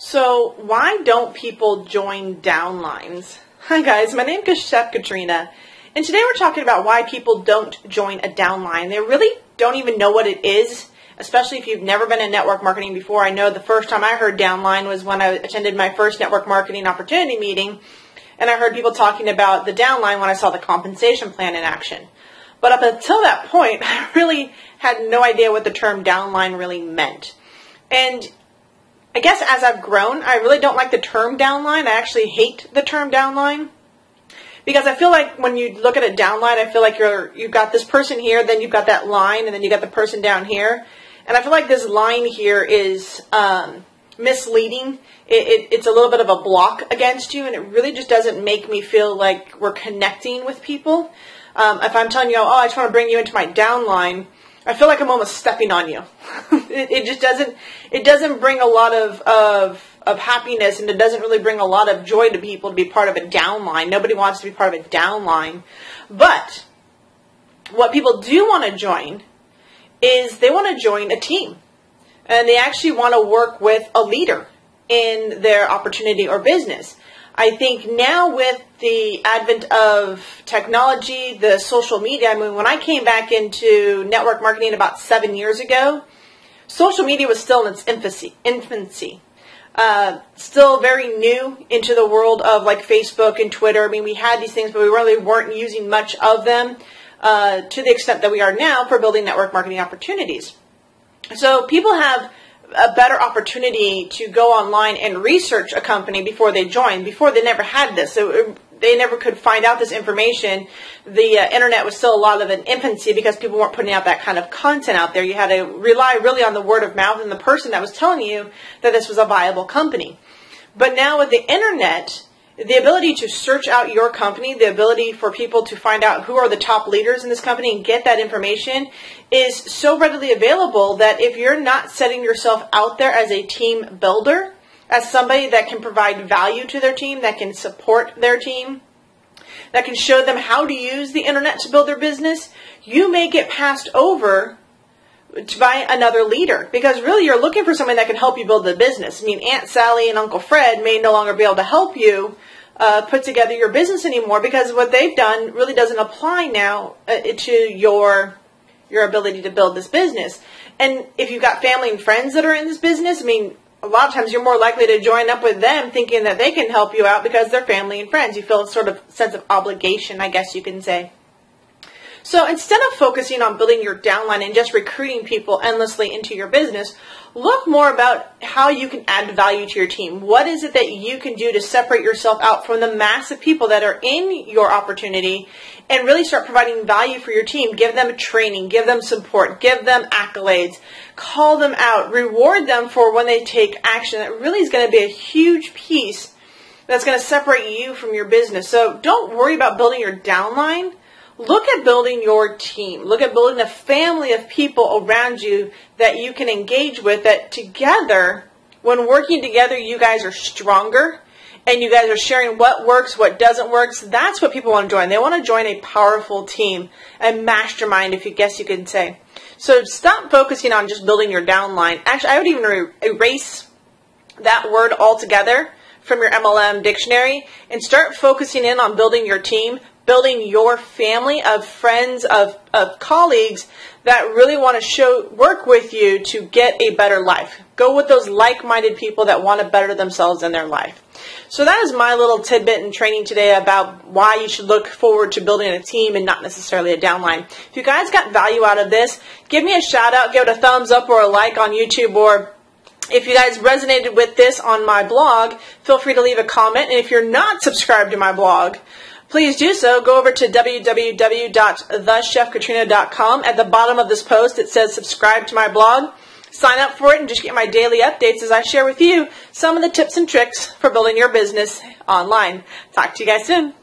So why don't people join downlines? Hi guys, my name is Chef Katrina, and today we're talking about why people don't join a downline. They really don't even know what it is, especially if you've never been in network marketing before. I know the first time I heard downline was when I attended my first network marketing opportunity meeting, and I heard people talking about the downline when I saw the compensation plan in action. But up until that point, I really had no idea what the term downline really meant. And I guess as I've grown, I really don't like the term downline. I actually hate the term downline because I feel like when you look at a downline, I feel like you've got this person here, then you've got that line, and then you got the person down here. And I feel like this line here is misleading. It's a little bit of a block against you, and it really just doesn't make me feel like we're connecting with people. If I'm telling you, oh, I just want to bring you into my downline, I feel like I'm almost stepping on you. It just doesn't bring a lot of happiness, and it doesn't really bring a lot of joy to people to be part of a downline. Nobody wants to be part of a downline. But what people do want to join is they want to join a team. And they actually want to work with a leader in their opportunity or business. I think now with the advent of technology, the social media, I mean, when I came back into network marketing about 7 years ago, social media was still in its infancy. Still very new into the world of like Facebook and Twitter. I mean, we had these things, but we really weren't using much of them to the extent that we are now for building network marketing opportunities. So people have a better opportunity to go online and research a company before they join. Before, they never had this. So they never could find out this information. The internet was still a lot of an infancy because people weren't putting out that kind of content out there. You had to rely really on the word of mouth and the person that was telling you that this was a viable company. But now with the internet, the ability to search out your company, the ability for people to find out who are the top leaders in this company and get that information is so readily available that if you're not setting yourself out there as a team builder, as somebody that can provide value to their team, that can support their team, that can show them how to use the internet to build their business, you may get passed over by another leader, because really you're looking for someone that can help you build the business. I mean, Aunt Sally and Uncle Fred may no longer be able to help you put together your business anymore, because what they've done really doesn't apply now to your ability to build this business. And if you've got family and friends that are in this business, I mean, a lot of times you're more likely to join up with them thinking that they can help you out because they're family and friends. You feel a sort of sense of obligation, I guess you can say. So instead of focusing on building your downline and just recruiting people endlessly into your business, look more about how you can add value to your team. What is it that you can do to separate yourself out from the mass of people that are in your opportunity and really start providing value for your team? Give them training, give them support, give them accolades, call them out, reward them for when they take action. That really is going to be a huge piece that's going to separate you from your business. So don't worry about building your downline. Look at building your team. Look at building a family of people around you that you can engage with, that together, when working together, you guys are stronger and you guys are sharing what works, what doesn't work. So that's what people want to join. They want to join a powerful team, a mastermind, if you guess you can say. So stop focusing on just building your downline. Actually, I would even erase that word altogether from your MLM dictionary and start focusing in on building your team, building your family of friends, of colleagues that really want to work with you to get a better life. Go with those like-minded people that want to better themselves in their life. So that is my little tidbit in training today about why you should look forward to building a team and not necessarily a downline. If you guys got value out of this, give me a shout out, give it a thumbs up or a like on YouTube, or if you guys resonated with this on my blog, feel free to leave a comment. And if you're not subscribed to my blog, please do so. Go over to www.thechefkatrina.com. At the bottom of this post, it says subscribe to my blog. Sign up for it and just get my daily updates as I share with you some of the tips and tricks for building your business online. Talk to you guys soon.